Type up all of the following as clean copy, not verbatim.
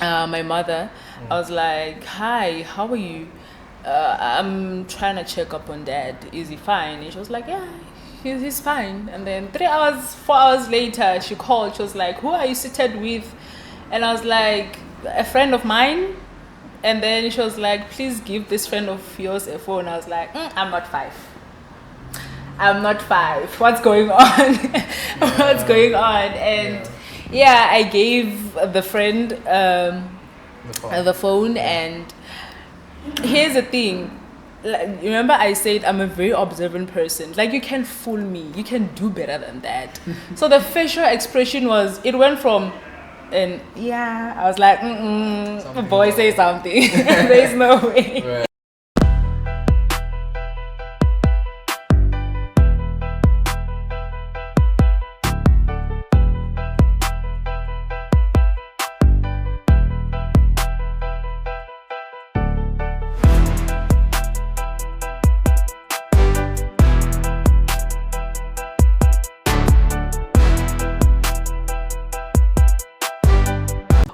my mother. I was like, "Hi, how are you? I'm trying to check up on dad. Is he fine?" And she was like, "Yeah, he's fine." And then 3 hours, 4 hours later, she called. She was like, "Who are you seated with?" And I was like, "A friend of mine." And then she was like, "Please give this friend of yours a phone." I was like, "I'm not 5. I'm not 5. What's going on?" What's going on? And yeah, I gave the friend the phone. And here's the thing. Like, remember I said I'm a very observant person. Like, you can fool me. You can do better than that. So the facial expression it went from, and yeah, I was like, boy, say something. There's no way. Right.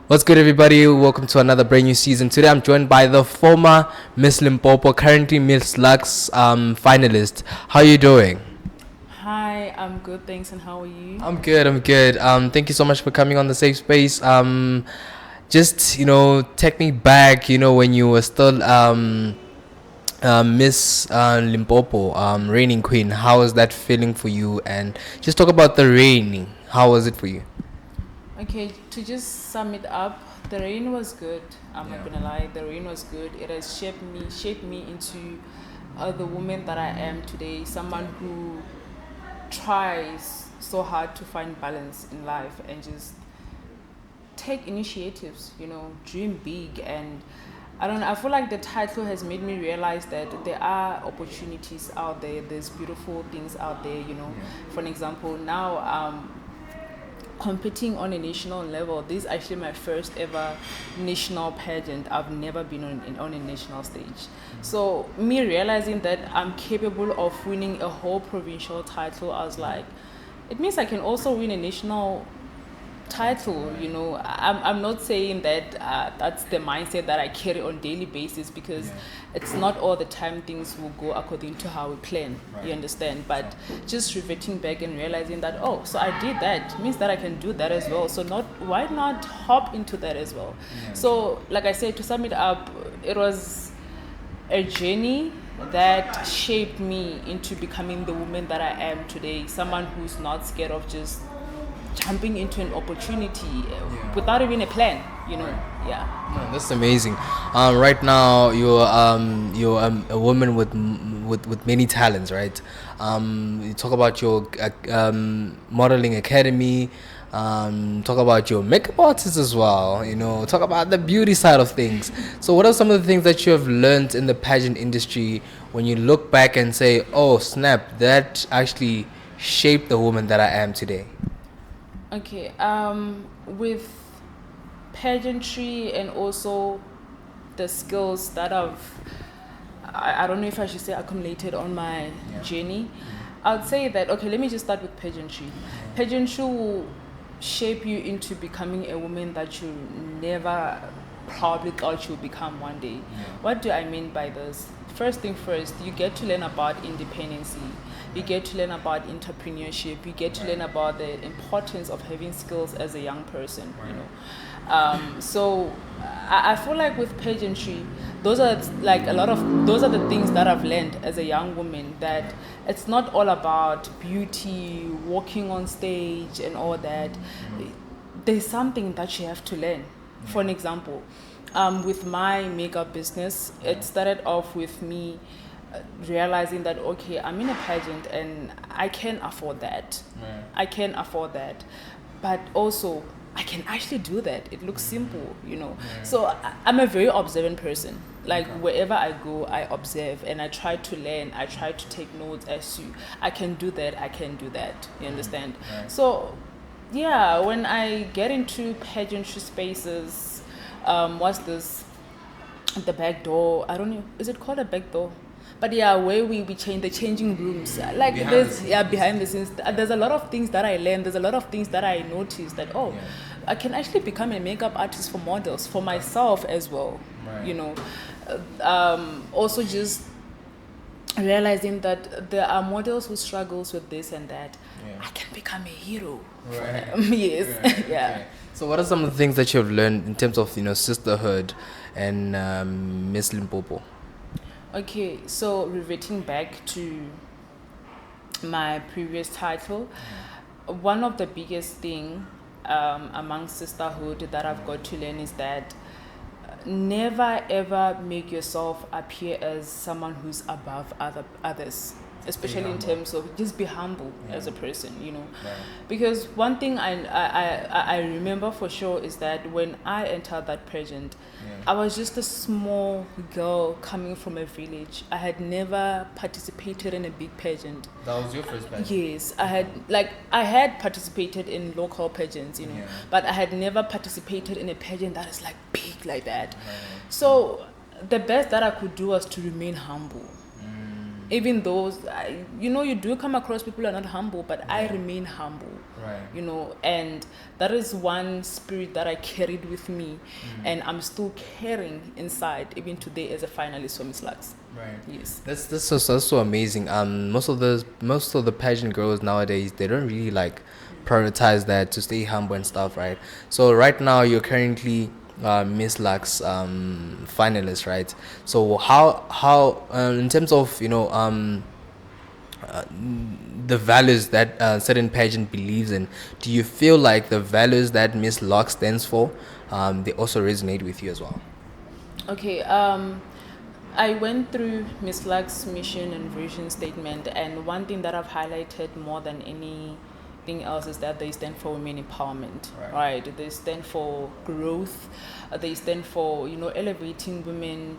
What's good, everybody? Welcome to another brand new season. Today I'm joined by the former Miss Limpopo, currently Miss Luxe finalist. How are you doing? Hi, I'm good, thanks, and how are you? I'm good. Thank you so much for coming on the safe space. Just, take me back, when you were still Miss Limpopo, reigning queen. How was that feeling for you? And just talk about the reigning. How was it for you? Okay, to just sum it up, the rain was good. I'm not gonna lie, the rain was good. It has shaped me into the woman that I am today. Someone who tries so hard to find balance in life and just take initiatives, dream big. And I don't know, I feel like the title has made me realize that there are opportunities out there, there's beautiful things out there. For an example, now competing on a national level. This is actually my first ever national pageant. I've never been on a national stage. So me realizing that I'm capable of winning a whole provincial title, I was like, it means I can also win a national title. I'm not saying that that's the mindset that I carry on daily basis, because it's not all the time things will go according to how we plan. You understand? But just reverting back and realizing that, so I did that, means that I can do that as well. So why not hop into that as well? So like I said, to sum it up, it was a journey that shaped me into becoming the woman that I am today. Someone who's not scared of just jumping into an opportunity without even a plan. No, that's amazing. Right now you're a woman with many talents, right? You talk about your modeling academy. Talk about your makeup artist as well. Talk about the beauty side of things. So, what are some of the things that you have learned in the pageant industry when you look back and say, "Oh, snap! That actually shaped the woman that I am today"? Okay, with pageantry and also the skills that I don't know if I should say accumulated on my journey, I'd say that, okay, let me just start with pageantry. Pageantry will shape you into becoming a woman that you never probably thought you'd become one day. What do I mean by this? First thing first, you get to learn about independency. You get to learn about entrepreneurship. You get to learn about the importance of having skills as a young person. So I feel like with pageantry, those are the things that I've learned as a young woman, that it's not all about beauty, walking on stage and all that. There's something that you have to learn. For an example, with my makeup business, it started off with me realizing that, okay, I'm in a pageant and I can afford that. I can afford that. But also, I can actually do that. It looks simple. So I'm a very observant person. Like, wherever I go, I observe and I try to learn. I try to take notes as to, I can do that, I can do that. You understand? So, yeah, when I get into pageantry spaces, what's this? The back door. I don't know. Is it called a back door? But yeah, where we change the changing rooms, like Behind there's the scenes. behind the scenes. There's a lot of things that I learned. There's a lot of things that I noticed that I can actually become a makeup artist for models for myself as well. Right. You know, also just realizing that there are models who struggles with this and that. I can become a hero. Right. Yes. Right. Yeah. Okay. So what are some of the things that you've learned in terms of sisterhood and Miss Limpopo? Okay, so reverting back to my previous title, one of the biggest thing among sisterhood that I've got to learn is that never ever make yourself appear as someone who's above others, especially in terms of just be humble as a person, because one thing I remember for sure is that when I entered that pageant, I was just a small girl coming from a village. I had never participated in a big pageant. That was your first pageant? Yes, I had participated in local pageants, but I had never participated in a pageant that is like big like that. So the best that I could do was to remain humble. Even though you do come across people who are not humble, but I remain humble. Right. And that is one spirit that I carried with me, and I'm still carrying inside even today as a finalist for Miss Luxe. Right. Yes. That's so amazing. Most of the pageant girls nowadays, they don't really prioritize that, to stay humble and stuff, right? So right now you're currently Miss Luxe finalist, right? So how in terms of the values that certain pageant believes in, do you feel like the values that Miss Luxe stands for, they also resonate with you as well? Okay, I went through Miss Luxe's mission and vision statement, and one thing that I've highlighted more than anything else is that they stand for women empowerment, right? They stand for growth. They stand for elevating women,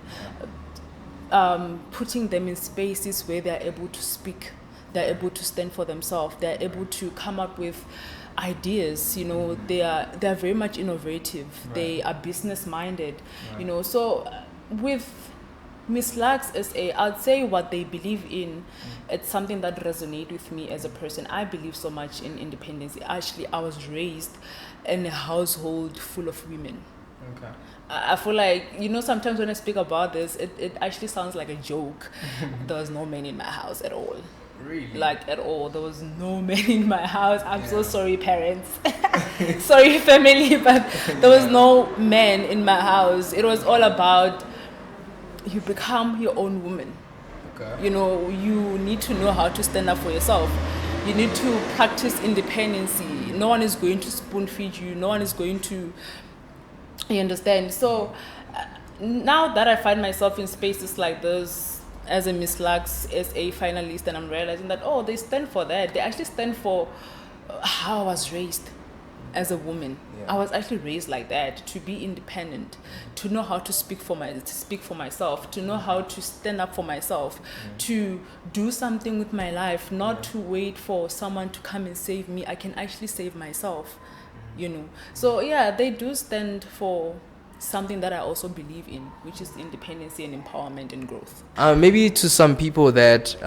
putting them in spaces where they're able to speak, they're able to stand for themselves, they're able to come up with ideas. They are very much innovative. They are business minded. So with Miss Luxe SA, I'd say what they believe in, it's something that resonates with me as a person. I believe so much in independence. Actually, I was raised in a household full of women. Okay. I feel like, sometimes when I speak about this, it actually sounds like a joke. There was no men in my house at all. Really? At all. There was no men in my house. I'm so sorry, parents. Sorry, family, but there was no men in my house. It was all about you become your own woman. Okay. You need to know how to stand up for yourself. You need to practice independency. No one is going to spoon feed you. No one is going to... You understand? So now that I find myself in spaces like this as a Miss Luxe SA finalist, and I'm realizing that, they stand for that. They actually stand for how I was raised as a woman. I was actually raised like that, to be independent, to know how to speak for myself, to know how to stand up for myself, to do something with my life, not to wait for someone to come and save me. I can actually save myself. So they do stand for something that I also believe in, which is independency and empowerment and growth. Maybe to some people that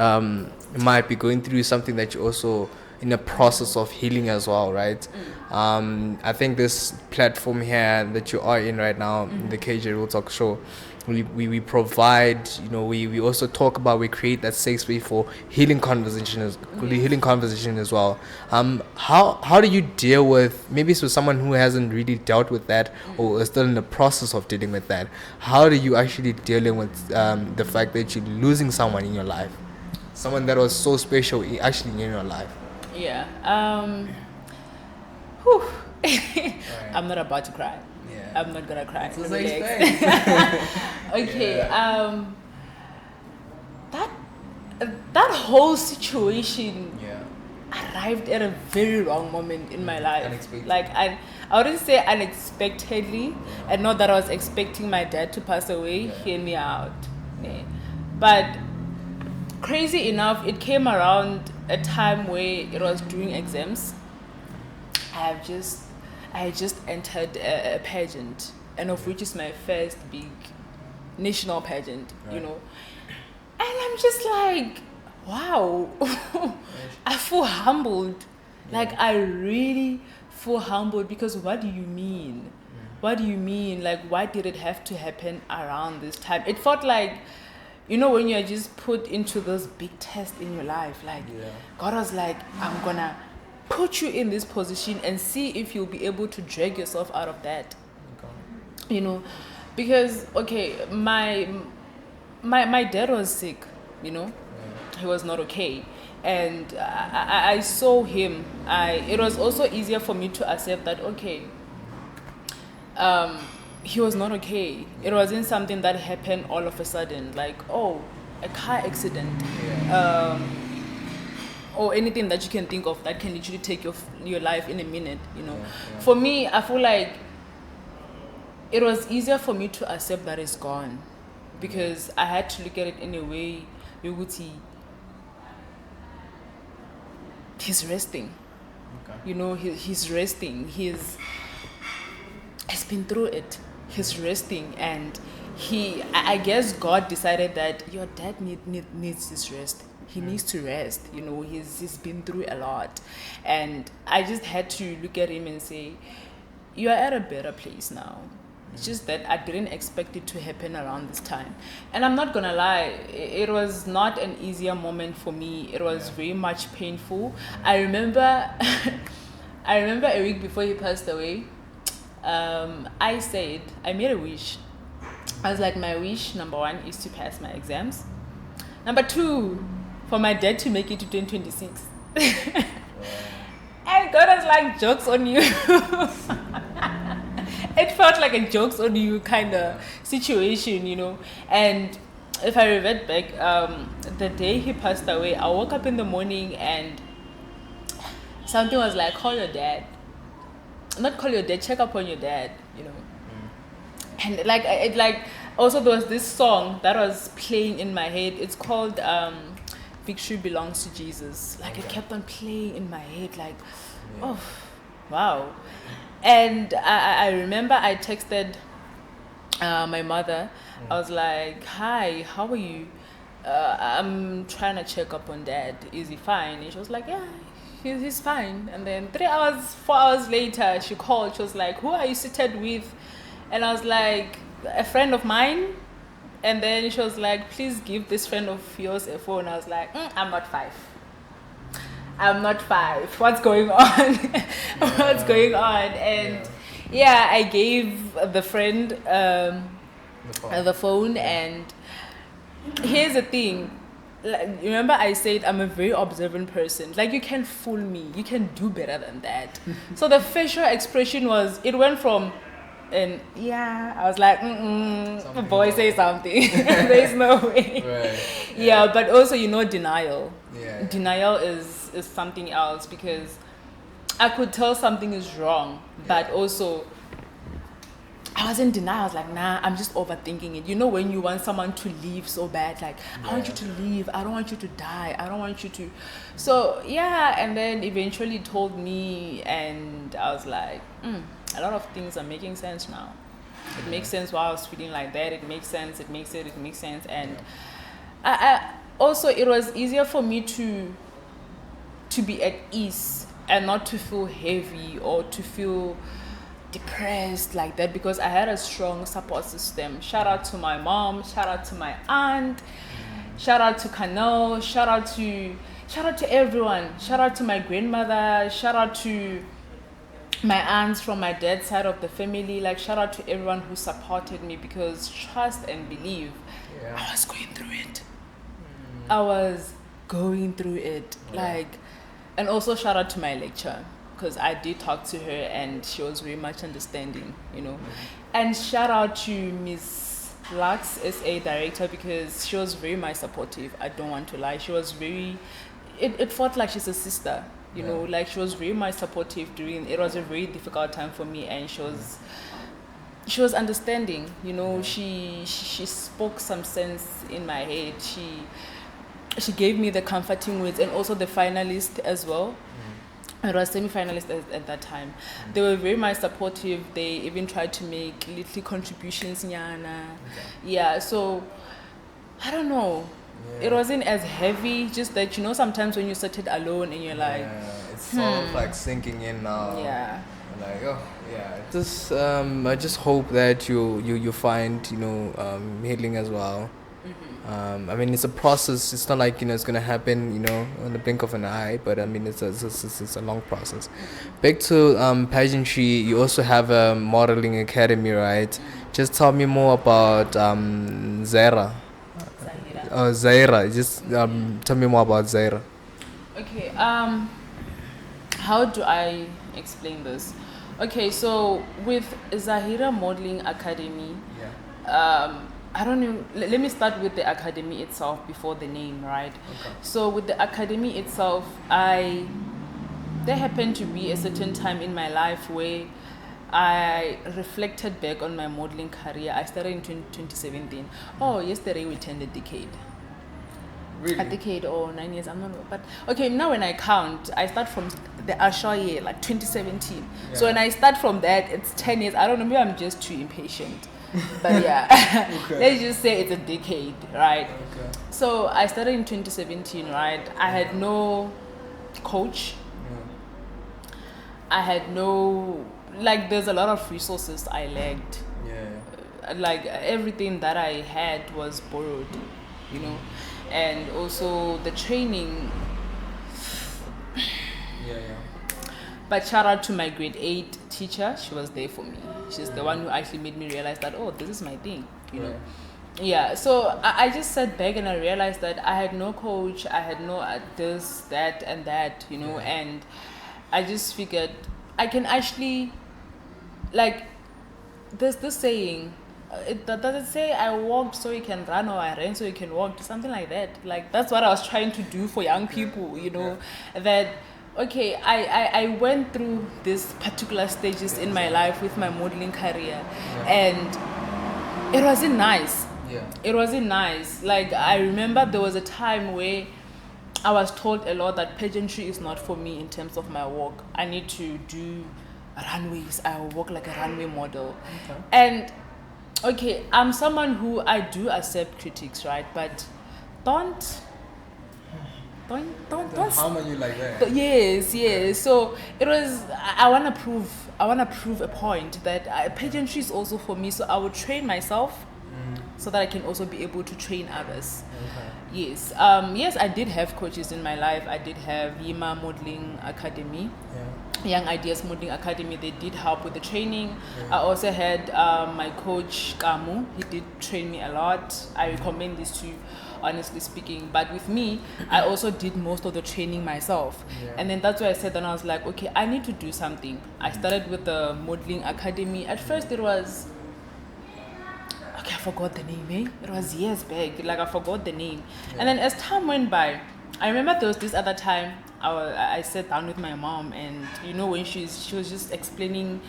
might be going through something that you're also in a process of healing as well, right? I think this platform here that you are in right now, the KJ Real Talk Show, we provide, we also talk about, we create that safe space for healing conversation as well. How do you deal with, maybe it's with someone who hasn't really dealt with that or is still in the process of dealing with that, how do you actually dealing with the fact that you're losing someone in your life, someone that was so special actually in your life? I'm not about to cry. I'm not gonna cry. Okay. That whole situation arrived at a very wrong moment in my life. I wouldn't say unexpectedly, and not that I was expecting my dad to pass away. Hear me out. But crazy enough, it came around a time where it was during exams. I had just entered a pageant, and of which is my first big national pageant, and I'm just like, wow. I feel humbled. Like, I really feel humbled because what do you mean? What do you mean? Like, why did it have to happen around this time? It felt like, you know, when you're just put into this big test in your life, like, God was like, I'm gonna put you in this position and see if you'll be able to drag yourself out of that. Okay. You know, because, okay, my dad was sick, you know, he was not okay. And I saw him. It was also easier for me to accept that, okay, he was not okay. It wasn't something that happened all of a sudden, like, oh, a car accident, or anything that you can think of that can literally take your life in a minute, you know. For me, I feel like it was easier for me to accept that it's gone, because I had to look at it in a way, he's resting. Okay. You know, he's resting. He's been through it. He's resting, and I guess God decided that your dad needs this rest. He needs to rest. You know, he's been through a lot, and I just had to look at him and say, you are at a better place now. It's just that I didn't expect it to happen around this time. And I'm not gonna lie, it was not an easier moment for me. It was very much painful. I remember a week before he passed away, I made a wish. I was like, my wish, number 1, is to pass my exams. Number 2, for my dad to make it to 2026. And God was like, jokes on you. It felt like a jokes on you kind of situation, you know. And if I revert back, the day he passed away, I woke up in the morning and something was like, call your dad. Not call your dad, check up on your dad, you know. And also there was this song that was playing in my head. It's called Victory Belongs to Jesus. Like, it kept on playing in my head, like, oh, wow. And I remember I texted my mother. I was like, hi, how are you? I'm trying to check up on dad. Is he fine? And she was like, yeah, he's fine. And then 4 hours later, she called. She was like, who are you seated with? And I was like, a friend of mine. And then she was like, please give this friend of yours a phone. I was like, I'm not 5. I'm not 5. What's going on? What's going on? And I gave the friend the phone. And here's the thing. Like, remember I said I'm a very observant person. Like, you can fool me. You can do better than that. So the facial expression it went from, and I was like, boy, say something. There's no way. Right. But also, you know, denial. Denial is something else, because I could tell something is wrong, but also I was in denial. I was like, nah, I'm just overthinking it. You know, when you want someone to leave so bad, like, I want you to leave. I don't want you to die. I don't want you to. So, and then eventually told me, and I was like, a lot of things are making sense now. It makes sense why I was feeling like that. It makes sense. It makes sense. And I also, it was easier for me to be at ease and not to feel heavy or to feel depressed like that, because I had a strong support system. Shout out to my mom, shout out to my aunt, shout out to Kano, shout out to everyone, shout out to my grandmother, shout out to my aunts from my dad's side of the family. Like, shout out to everyone who supported me, because trust and believe, I was going through it. I was going through it. Like, and also shout out to my lecturer, because I did talk to her and she was very much understanding, you know. And shout out to Miss Luxe SA director, because she was very much supportive. I don't want to lie. She was very, it felt like she's a sister, you know, like, she was very much supportive during, it was a very difficult time for me, and she was understanding, you know. She spoke some sense in my head. She gave me the comforting words, and also the finalist as well. It was semi-finalist at that time. They were very much supportive. They even tried to make little contributions, nyana. So I don't know. It wasn't as heavy, just that, you know, sometimes when you sit it alone and you're like, it's sort of like sinking in now. Yeah. Like, oh, yeah. Just, I just hope that you find, you know, healing as well. I mean, it's a process. It's not like, you know, it's gonna happen, you know, in the blink of an eye. But I mean, it's a long process. Back to pageantry, you also have a modeling academy, right? Just tell me more about Zahra. Zahra. Just tell me more about Zahra. Okay. How do I explain this? Okay, so with Zahra Modeling Academy, I don't know. Let me start with the academy itself before the name, right? Okay. So with the academy itself, there happened to be a certain time in my life where I reflected back on my modeling career. I started in 2017. Oh, yesterday we turned a decade. Really? A decade or 9 years, I'm not sure. But okay, now when I count, I start from the Asha year, like 2017. Yeah. So when I start from that, it's 10 years. I don't know, maybe I'm just too impatient. But yeah, let's just say it's a decade, right? Okay. So I started in 2017, right? I had no coach. I had no, like, there's a lot of resources I lacked. Like, everything that I had was borrowed, you know? And also the training. But shout out to my grade 8 teacher. She was there for me. She's the one who actually made me realize that, oh, this is my thing, you know. Yeah, so I just sat back and I realized that I had no coach. I had no this, that, and that, you know. And I just figured I can actually, like, there's this saying, does it say I walked so you can run, or I ran so you can walk? Something like that. Like, that's what I was trying to do for young people, you know. That, okay, I went through these particular stages in my life with my modeling career, and it wasn't nice. It wasn't nice. Like, I remember there was a time where I was told a lot that pageantry is not for me in terms of my work. I need to do runways. I will walk like a runway model. And okay, I'm someone who, I do accept critics, right? But don't harm you like that. Yes. So it was, I want to prove a point that pageantry is also for me. So I would train myself so that I can also be able to train others. Yes. Yes, I did have coaches in my life. I did have Yima Modeling Academy, Young Ideas Modeling Academy. They did help with the training. I also had my coach Kamu. He did train me a lot. I recommend this to you, honestly speaking. But with me, I also did most of the training myself. And then that's why I said, then I was like, okay, I need to do something. I started with the modeling academy. At first it was, okay, I forgot the name, eh? It was years back. Like, I forgot the name. And then as time went by, I remember there was this other time I sat down with my mom, and you know, when she was just explaining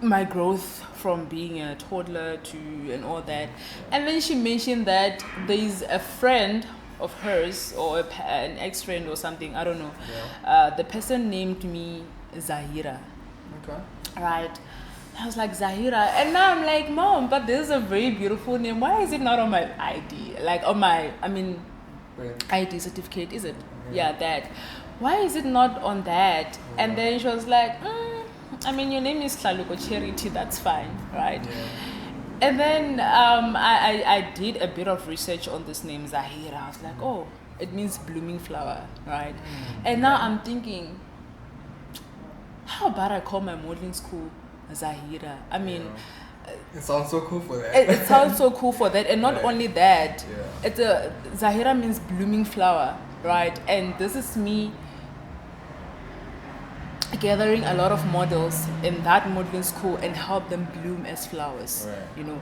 my growth from being a toddler to and all that, and then she mentioned that there is a friend of hers, or an ex-friend or something, I don't know. The person named me Zahra. Right. I was like, Zahra, and now I'm like, Mom, but this is a very beautiful name. Why is it not on my ID? Like, on my, ID certificate, is it? Yeah, that. Why is it not on that? And then she was like, your name is Hlaluko Charity, that's fine, right? And then I did a bit of research on this name, Zahra. I was like, oh, it means blooming flower, right? And now I'm thinking, how about I call my modeling school Zahra? It sounds so cool for that. It sounds so cool for that. And not only that, Zahra means blooming flower, right? And this is me gathering a lot of models in that modeling school and help them bloom as flowers, you know.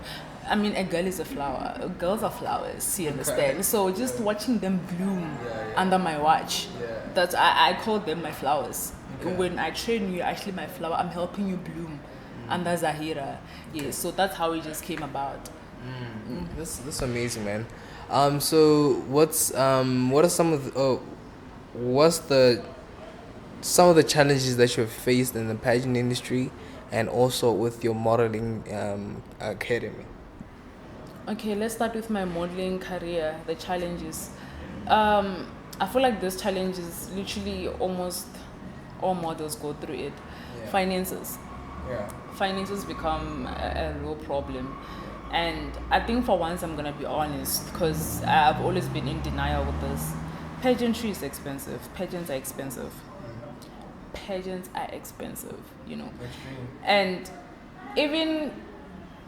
A girl is a flower. Girls are flowers, you understand? So just watching them bloom under my watch, that's, I call them my flowers. When I train you, actually my flower, I'm helping you bloom under Zahra. So that's how it just came about. That's amazing, man. So what are some of the, some of the challenges that you've faced in the pageant industry, and also with your modeling academy? Okay, let's start with my modeling career, the challenges. I feel like this challenge is literally almost all models go through it. Yeah. Finances. Yeah. Finances become a real problem. And I think for once I'm going to be honest, because I've always been in denial with this. Pageantry is expensive. Pageants are expensive. Pageants are expensive, you know. Extreme. And even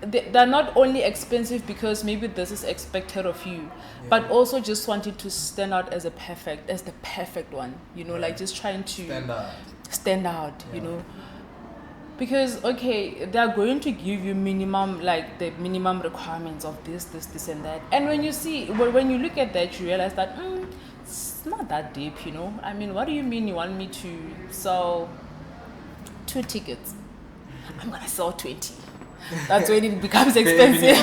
they're not only expensive because maybe this is expected of you, but also just wanted to stand out as the perfect one, you know, like just trying to stand out, you know. Because okay, they're going to give you minimum, like the minimum requirements of this and that. And when you look at that, you realize that it's not that deep, you know. I mean, what do you mean you want me to sell 2 tickets? I'm gonna sell 20. That's when it becomes expensive.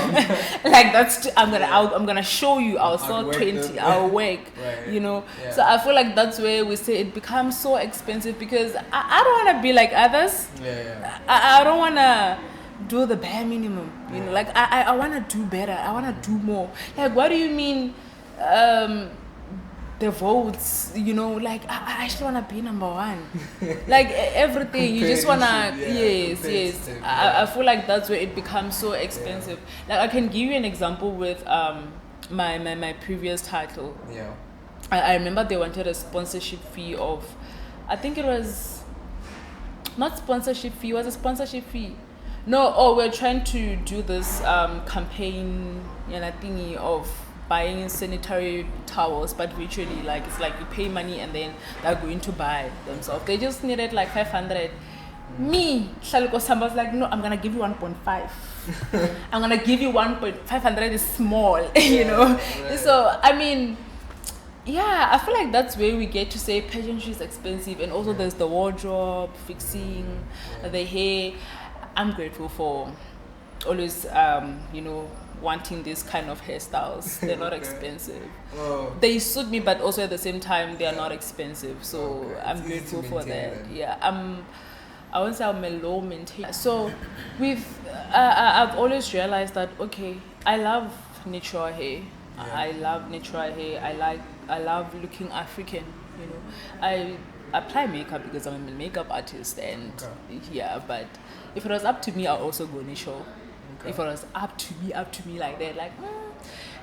Like I'm gonna show you. I'll sell 20. I'll work. Right. You know. Yeah. So I feel like that's where we say it becomes so expensive because I don't want to be like others. Yeah. I don't want to do the bare minimum. You know. Like I want to do better. I want to do more. Like what do you mean? The votes, you know, like I actually want to be number 1. Like everything, you just want to, yes. I feel like that's where it becomes so expensive. Like I can give you an example with my previous title. Yeah. I remember they wanted a sponsorship fee of, I think it was, not sponsorship fee, it was a sponsorship fee. No, we're trying to do this campaign, you know, thingy of buying sanitary towels, but virtually, like it's like you pay money and then they're going to buy themselves. They just needed like 500. Me, Hlaluko Sambo was like, no, I'm gonna give you 1.5. I'm gonna give you 1.500 is small, you know. Right. So I mean, yeah, I feel like that's where we get to say pageantry is expensive, and also there's the wardrobe, fixing, the hair. I'm grateful for always, you know, wanting these kind of hairstyles. They're not expensive. Oh. They suit me, but also at the same time they are not expensive. So I'm grateful for that. Yeah, I won't say I'm a low maintainer. So I've always realized that okay, I love natural hair. Yeah. I love natural hair. I love looking African. You know, I apply makeup because I'm a makeup artist, and but if it was up to me, I'll also go natural. Okay. If it was up to me like that, like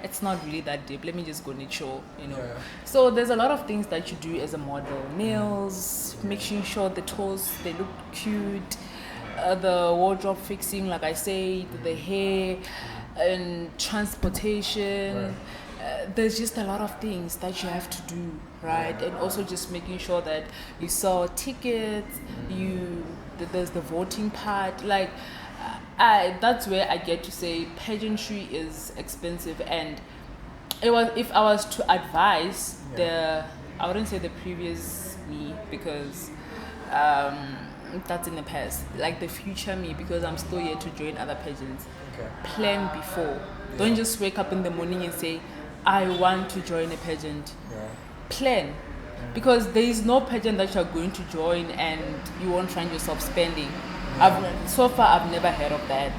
it's not really that deep. Let me just go natural, you know. Yeah. So there's a lot of things that you do as a model. Nails, making sure the toes they look cute, the wardrobe fixing, like I said, the hair, and transportation. Right. There's just a lot of things that you have to do, right? And also just making sure that you sell tickets, there's the voting part, like. That's where I get to say pageantry is expensive, and if I was to advise I wouldn't say the previous me because that's in the past, like the future me, because I'm still here to join other pageants. Okay. Plan before. Yeah. Don't just wake up in the morning and say I want to join a pageant. Yeah. Plan. Because there is no pageant that you're going to join and you won't find yourself spending. So far I've never heard of that.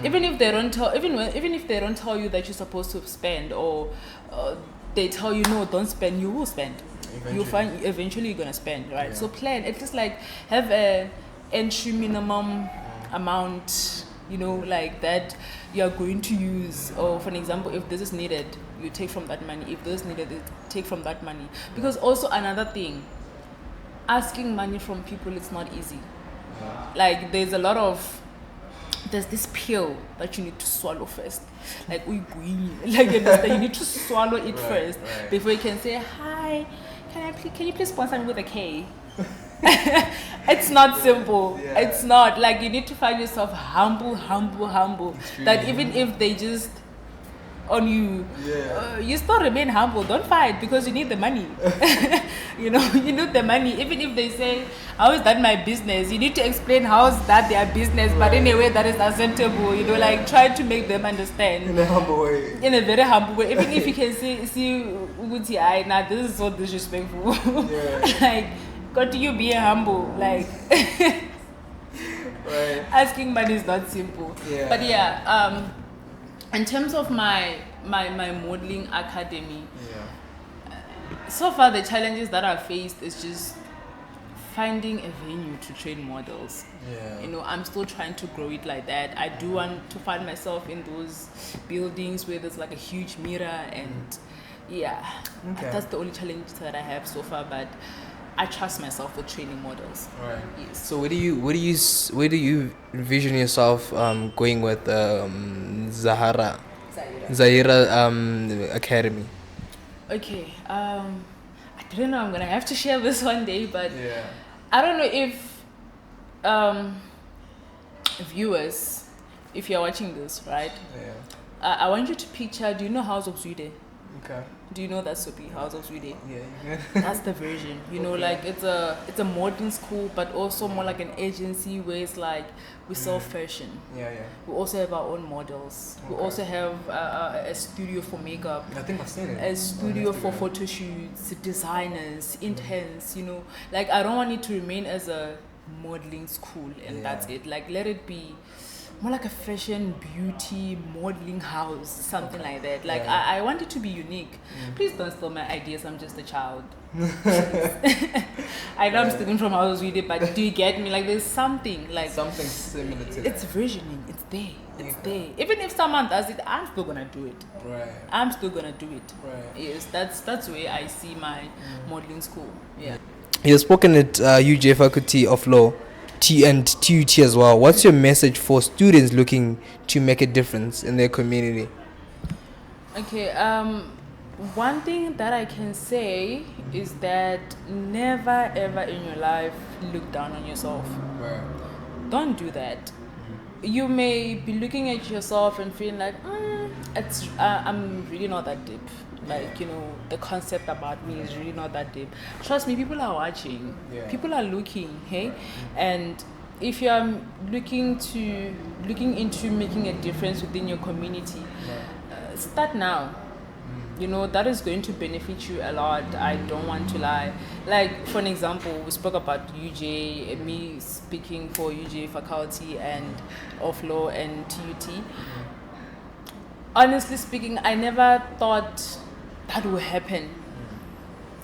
Even if they don't tell, even if they don't tell you that you're supposed to spend, or they tell you no, don't spend, you will spend. Eventually you're gonna spend, right? Yeah. So plan. It's just like have a entry minimum amount, you know, like that you are going to use. Or for an example, if this is needed, you take from that money. If this is needed, you take from that money. Because also another thing, asking money from people, it's not easy. Like there's this pill that you need to swallow first, like you need to swallow it first before you can say hi. Can you please sponsor me with a K? It's not simple. Yeah. It's not like you need to find yourself humble. That even if they just on you, you still remain humble. Don't fight because you need the money. You know, you need the money. Even if they say, how is that my business? You need to explain how is that their business, but in a way that is acceptable. You know, like try to make them understand. In a humble way. In a very humble way. Even if you can see, nah, this is so disrespectful. Yeah. Like, got to you being humble. Like, asking money is not simple. Yeah. But yeah, in terms of my modeling academy, so far the challenges that I've faced is just finding a venue to train models. You know, I'm still trying to grow it like that. I do want to find myself in those buildings where there's like a huge mirror, and that's the only challenge that I have so far, but I trust myself with training models. Right. Yes. So where do you envision yourself going with Zahra Academy? Okay. I don't know. I'm gonna have to share this one day, but I don't know if viewers, if you're watching this, right? I want you to picture. Do you know House of Zwide? Okay. Do you know that soapy House of Zwide? Yeah. That's the version. You know, like it's a modeling school, but also more like an agency where it's like we sell fashion. We also have our own models. We also have a studio for makeup. I think I've seen it. A studio for photo shoots, designers, interns. You know, like I don't want it to remain as a modeling school and that's it. Like let it be more like a fashion, beauty, modeling house, something like that. Like I want it to be unique. Please don't steal my ideas. I'm just a child. I know I'm stealing from House with it, but do you get me? Like there's something like something similar to that. It's visioning. It's there. It's there. Even if someone does it, I'm still gonna do it. Right. I'm still gonna do it. Right. Yes, that's where I see my modeling school. Yeah. You've spoken at UJ Faculty of Law. And TUT as well. What's your message for students looking to make a difference in their community? Okay, one thing that I can say is that never ever in your life look down on yourself. Right. Don't do that. You may be looking at yourself and feeling like, I'm really not that deep. Like, you know, the concept about me is really not that deep. Trust me, people are watching. People are looking, hey? And if you are looking into making a difference within your community, start now. You know, that is going to benefit you a lot. I don't want to lie. Like, for an example, we spoke about UJ, me speaking for UJ faculty and of law and TUT. Honestly speaking, I never thought that would happen,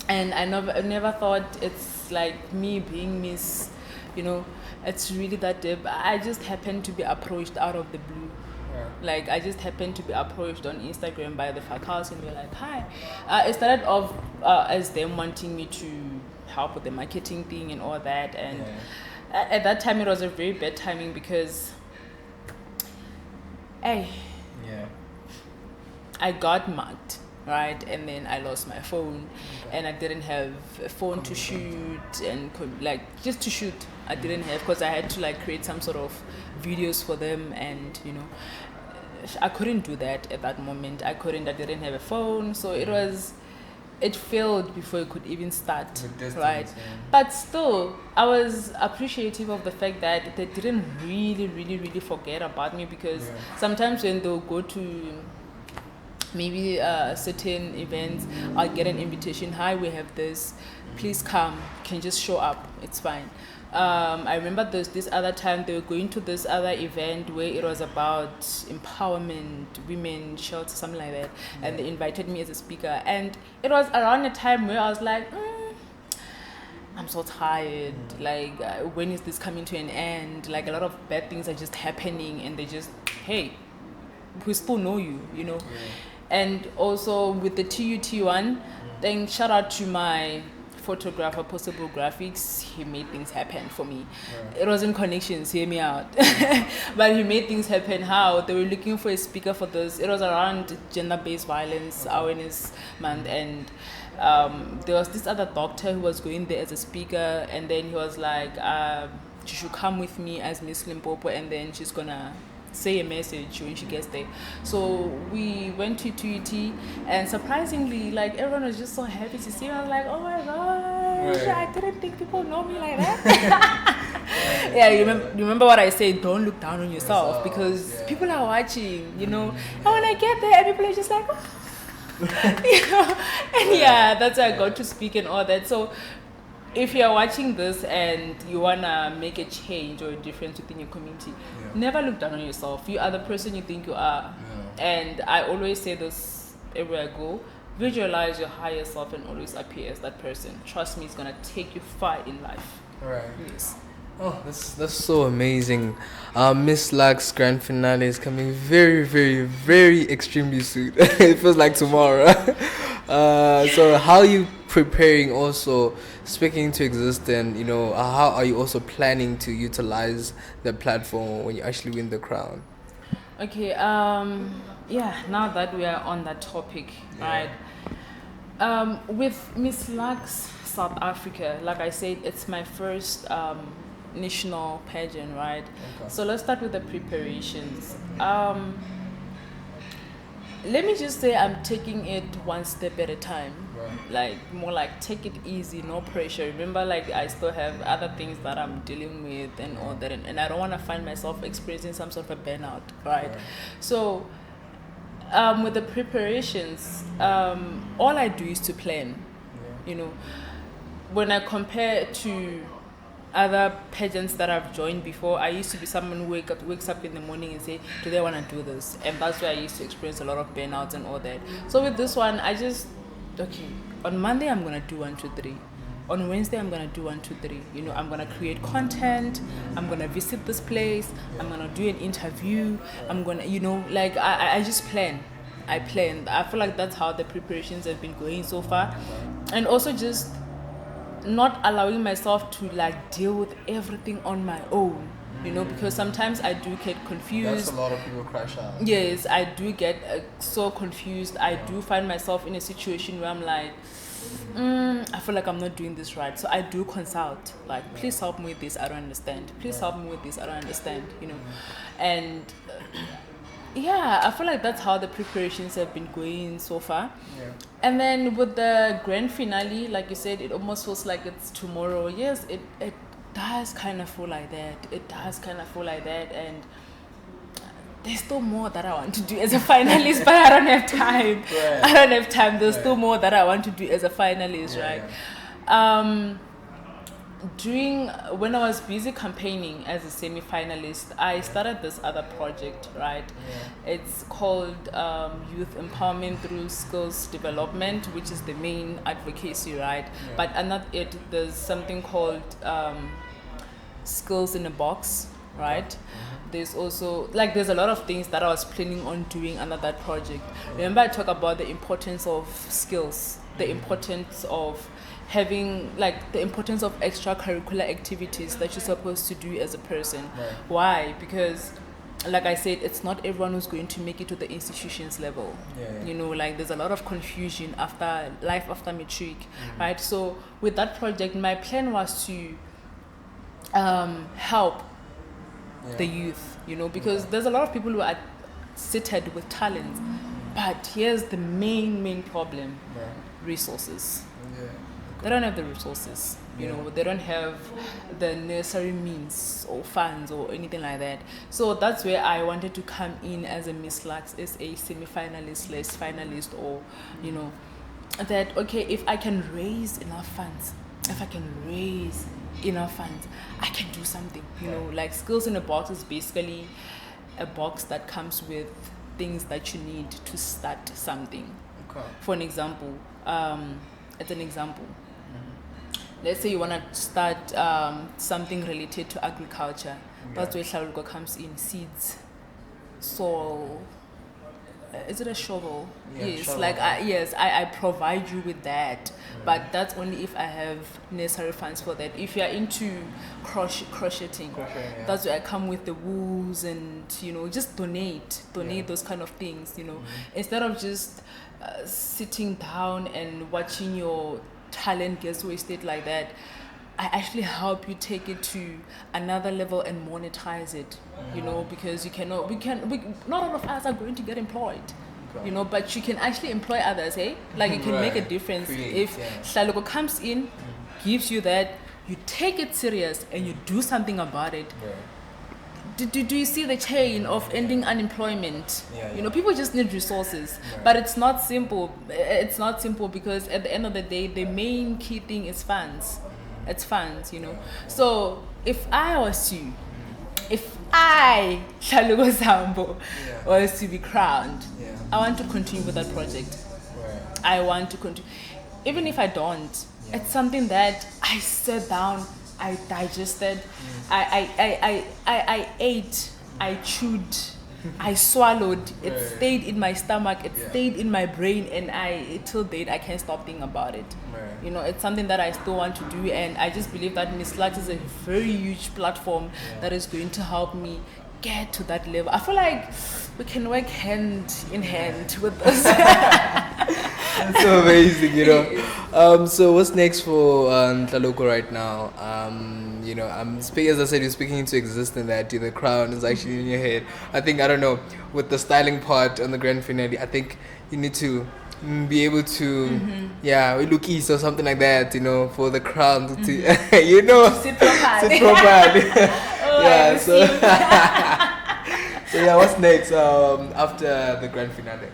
and I never thought it's like me being Miss, you know, it's really that deep. I just happened to be approached out of the blue. Like I just happened to be approached on Instagram by the faculty and they're like, hi. It started off as them wanting me to help with the marketing thing and all that, and at that time it was a very bad timing because I got mugged. Right, and then I lost my phone, and I didn't have a phone to shoot and like just to shoot. I didn't have because I had to like create some sort of videos for them, and you know, I couldn't do that at that moment. I didn't have a phone, so it failed before it could even start. Right, but still, I was appreciative of the fact that they didn't really forget about me because sometimes when they'll go to maybe certain events, I'll get an invitation. Hi, we have this. Please come. You can just show up. It's fine. I remember this other time they were going to this other event where it was about empowerment, women, shelter, something like that. And they invited me as a speaker. And it was around a time where I was like, I'm so tired. Like, when is this coming to an end? Like, a lot of bad things are just happening. And they just, hey, we still know you, you know. And also with the TUT one, then shout out to my photographer, Possible Graphics. He made things happen for me. It wasn't connections, hear me out. But he made things happen. How? They were looking for a speaker for this. It was around gender-based violence awareness month, and there was this other doctor who was going there as a speaker, and then he was like, she should come with me as Miss Limpopo, and then she's gonna say a message when she gets there. So we went to TUT, and surprisingly, like everyone was just so happy to see me. I was like, oh my gosh, I didn't think people know me like that. You remember what I said, don't look down on yourself because people are watching, you know. And when I get there, people are just like, you know. And that's why I got to speak and all that. So if you're watching this and you wanna make a change or a difference within your community, never look down on yourself. You are the person you think you are. And I always say this everywhere I go: visualize your higher self and always appear as that person. Trust me, it's gonna take you far in life. Right. Yes. Oh, that's so amazing. Miss Luxe grand finale is coming very, very, very extremely soon. It feels like tomorrow. So how are you preparing also, speaking to existence, how are you also planning to utilize the platform when you actually win the crown? Okay, yeah, now that we are on that topic, right? With Miss Luxe South Africa, like I said, it's my first national pageant, right? Okay. So let's start with the preparations. Let me just say I'm taking it one step at a time. Right. Like more like take it easy, no pressure. Remember, like I still have other things that I'm dealing with and all that, and I don't want to find myself experiencing some sort of a burnout, right? So with the preparations, all I do is to plan. When I compare to other pageants that I've joined before, I used to be someone who wakes up in the morning and say, do they want to do this? And that's where I used to experience a lot of burnouts and all that. So with this one, on Monday I'm going to do 1, 2, 3. On Wednesday I'm going to do 1, 2, 3. I'm going to create content. I'm going to visit this place. I'm going to do an interview. I'm going to, I just plan. I plan. I feel like that's how the preparations have been going so far. And also just not allowing myself to deal with everything on my own, because sometimes I do get confused. That's a lot of people crash out. Yes, I do get so confused. I do find myself in a situation where I'm like, I feel like I'm not doing this right. So I do consult, please help me with this, I don't understand. Please help me with this, I don't understand, And yeah, I feel like that's how the preparations have been going so far. Yeah. And then with the grand finale, like you said, it almost feels like it's tomorrow. Yes, it does kind of feel like that. It does kind of feel like that. And there's still more that I want to do as a finalist, but I don't have time. Right. I don't have time. There's still more that I want to do as a finalist, right? Yeah. When I was busy campaigning as a semi-finalist, I started this other project, right? Yeah. It's called Youth Empowerment Through Skills Development, which is the main advocacy, right? Yeah. But under it, there's something called Skills in a Box, right? Mm-hmm. There's also, there's a lot of things that I was planning on doing under that project. Remember I talked about the importance of skills, the importance of having the importance of extracurricular activities that you're supposed to do as a person. Right. Why? Because like I said, it's not everyone who's going to make it to the institutions level. Yeah. There's a lot of confusion after matric, right? So with that project, my plan was to help the youth, because there's a lot of people who are seated with talent, but here's the main problem: resources. Yeah. They don't have the resources, they don't have the necessary means or funds or anything like that. So that's where I wanted to come in as a Miss Luxe, as a semi-finalist, finalist, or, that, okay, if I can raise enough funds, I can do something, Skills in a Box is basically a box that comes with things that you need to start something. Okay. For an example, it's an example. Let's say you want to start something related to agriculture. Okay. That's where Hlaluko comes in. Seeds, soil. Is it a shovel? Yeah, yes. Shovel. I provide you with that. But that's only if I have necessary funds for that. If you're into crocheting, that's where I come with the wools and, just donate those kind of things, Instead of just sitting down and watching your talent gets wasted like that, I actually help you take it to another level and monetize it, because not all of us are going to get employed, but you can actually employ others, you can make a difference. If Hlaluko comes in, gives you that, you take it serious and you do something about it. Do you see the chain of ending unemployment? People just need resources, but it's not simple. It's not simple because at the end of the day, the main key thing is funds. It's funds, So if I was you, if Hlaluko Sambo, Yeah. was to be crowned, Yeah. I want to continue with that project. Right. I want to continue. Even if I don't, Yeah. it's something that I sat down, I digested, I ate, I chewed, I swallowed. It Right. stayed in my stomach, it Yeah. stayed in my brain, and till date, I can't stop thinking about it. Right. You know, it's something that I still want to do, and I just believe that Miss Luxe is a very huge platform that is going to help me get to that level. I feel like we can work hand in hand with this. That's so amazing, you know. So what's next for Hlaluko right now? You know, as I said, you're speaking into existence. That the crown is actually in your head. I think, I don't know, with the styling part on the grand finale, I think you need to be able to, we look east or something like that, you know, for the crown to, you know, Sit properly. sit properly. Oh, Yeah, I so see. so yeah, what's next after the grand finale?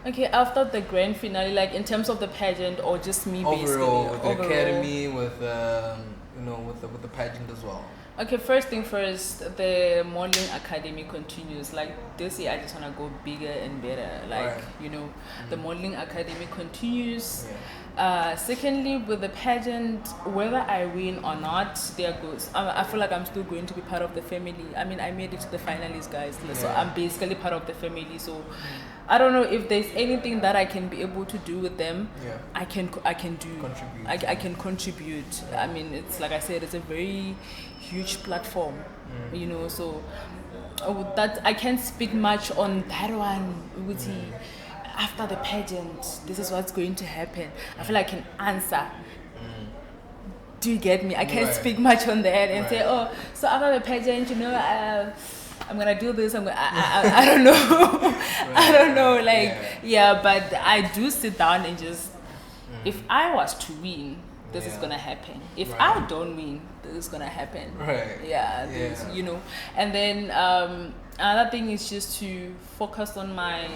Okay, after the grand finale, like in terms of the pageant or just me Overall, with basically? the academy, with you know, with the pageant as well. Okay, first thing first, the modeling academy continues. Like this year, I just want to go bigger and better. Like, Right. you know, the modeling academy continues. Yeah. Secondly, with the pageant, whether I win or not, there goes. I feel like I'm still going to be part of the family. I mean, I made it to the finalists, guys. So Yeah. I'm basically part of the family. So I don't know if there's anything that I can be able to do with them. Yeah. I can do. Contribute. I can contribute. I mean, it's like I said, it's a very huge platform, you know. So that I can't speak much on that one. Uguti, after the pageant, this is what's going to happen. I feel like I can answer. Do you get me? I can't Right. speak much on that and say, Right. oh, so after the pageant, you know, I'm gonna do this. I don't know. I don't know. Like, yeah, but I do sit down and just, if I was to win, this is Yeah. gonna happen. If Right. I don't win, this is gonna happen. Right. Yeah. Yeah. You know. And then another thing is just to focus on my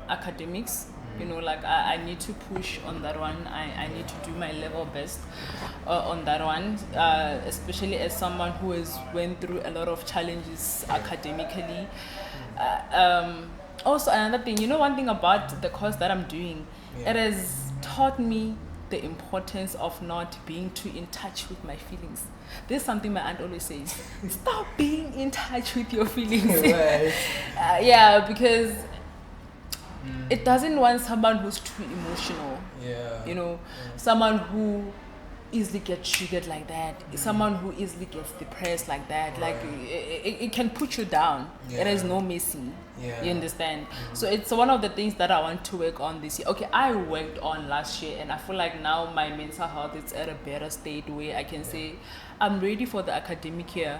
academics. You know, like I need to push on that one. I need to do my level best on that one, especially as someone who has went through a lot of challenges academically. Also, another thing, you know, one thing about the course that I'm doing, it has taught me the importance of not being too in touch with my feelings. This is something my aunt always says. Stop being in touch with your feelings. Right. Yeah, because it doesn't want someone who's too emotional. Yeah. You know, someone who easily gets triggered like that, someone who easily gets depressed like that. Like it can put you down. Yeah. There is no mercy. Yeah. You understand? So it's one of the things that I want to work on this year. Okay, I worked on last year, and I feel like now my mental health is at a better state where I can say I'm ready for the academic year.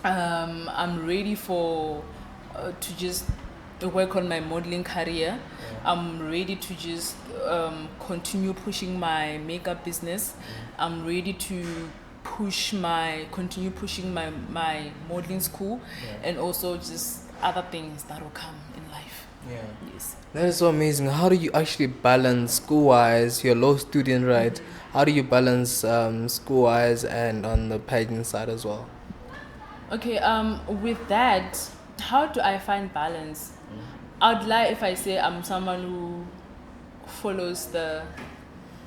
I'm ready for to just work on my modeling career. I'm ready to just continue pushing my makeup business. I'm ready to continue pushing my modeling school, and also just other things that will come in life. Yeah. Yes. That is so amazing. How do you actually balance school-wise? You're a law student, right? How do you balance school-wise and on the pageant side as well? Okay, with that, how do I find balance? I'd lie if I say I'm someone who follows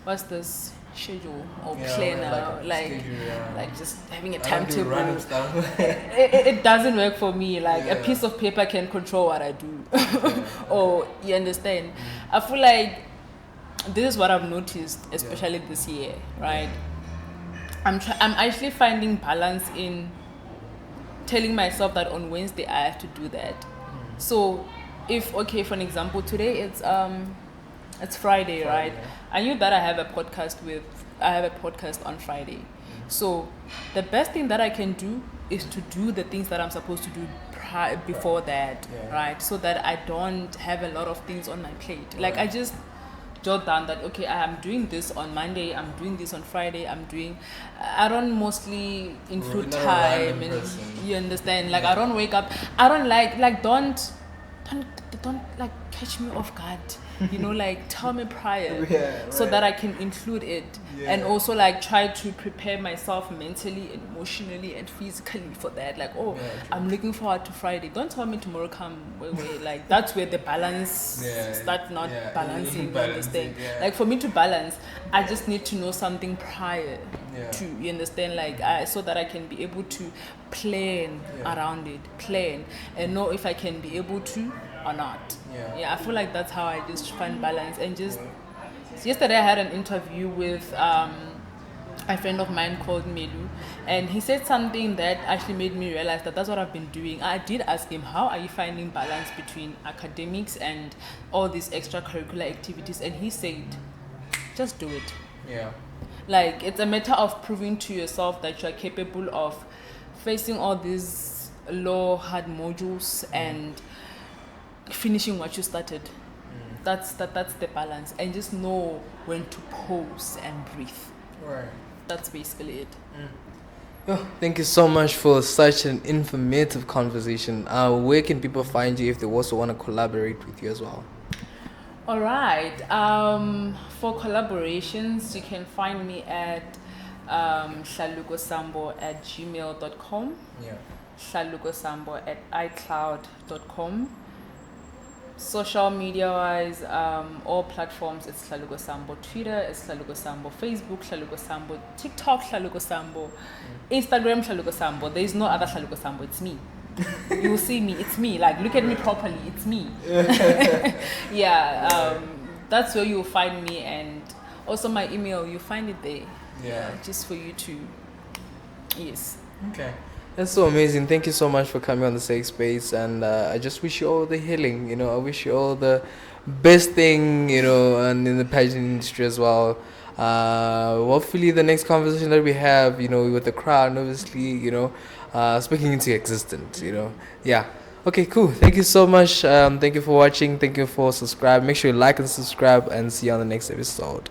what's this schedule or planner, like just having a timetable. It doesn't work for me. Like a piece of paper can control what I do. Or you understand? I feel like this is what I've noticed, especially this year, right? I'm actually finding balance in telling myself that on Wednesday I have to do that. So if, okay, for an example, today it's Friday, right? I knew that I have a podcast on Friday. So the best thing that I can do is to do the things that I'm supposed to do before that, right? So that I don't have a lot of things on my plate. Like I just jot down that, okay, I'm doing this on Monday, I'm doing this on Friday, I don't mostly include time, and you understand? Like I don't wake up, I don't like don't like catch me off guard, like tell me prior, Yeah, so right. that I can include it, Yeah. and also like try to prepare myself mentally and emotionally and physically for that. Like, oh, Yeah, true. I'm looking forward to Friday. Don't tell me tomorrow come. Wait. Like that's where the balance Yeah. start not Yeah. balancing. Balancing, You understand? yeah. Like for me to balance, I just need to know something prior Yeah. to, you understand, like so that I can be able to plan Yeah. around it, plan and know if I can be able to or not. Yeah. I feel like that's how I just find balance. And just yesterday I had an interview with a friend of mine called Melu, and he said something that actually made me realize that that's what I've been doing. I did ask him, how are you finding balance between academics and all these extracurricular activities? And he said, just do it. Yeah. Like, it's a matter of proving to yourself that you're capable of facing all these low hard modules and finishing what you started. That's the balance. And just know when to pause and breathe. Right. That's basically it. Oh, thank you so much for such an informative conversation. Where can people find you if they also want to collaborate with you as well? All right. For collaborations, you can find me at hlalukosambo@gmail.com, Yeah. hlalukosambo@icloud.com. Social media wise, all platforms, it's Hlaluko Sambo. Twitter, it's Hlaluko Sambo. Facebook, Hlaluko Sambo. TikTok, Hlaluko Sambo. Instagram, Hlaluko Sambo. There is no other Hlaluko Sambo. It's me. You will see me. It's me. Like, look at me properly. It's me. That's where you'll find me. And also my email, you'll find it there. Yeah. Just for you to, yes. Okay. That's so amazing. Thank you so much for coming on the safe space, and I just wish you all the healing. I wish you all the best thing. And in the pageant industry as well. Hopefully, the next conversation that we have, with the crowd, obviously, speaking into existence. Yeah. Okay. Cool. Thank you so much. Thank you for watching. Thank you for subscribing. Make sure you like and subscribe, and see you on the next episode.